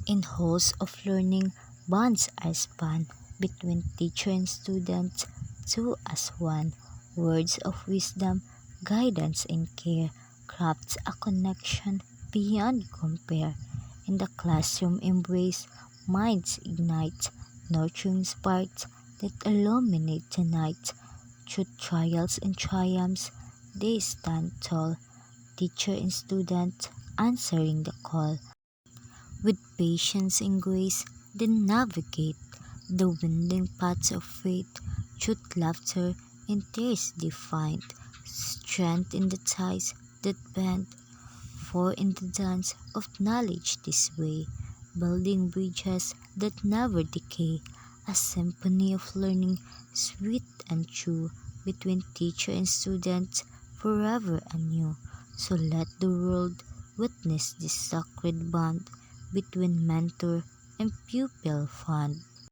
In halls of learning, bonds are spun between teacher and student, two as one. Words of wisdom, guidance and care crafts a connection beyond compare. In the classroom embrace, minds ignite, nurturing sparks that illuminate the night. Through trials and triumphs, they stand tall, teacher and student answering the call. With patience and grace, they navigate the winding paths of faith. Truth, laughter, and tears they find strength in the ties that bend. For in the dance of knowledge this way, building bridges that never decay, a symphony of learning, sweet and true, between teacher and student, forever anew. So let the world witness this sacred bond between mentor and pupil fond.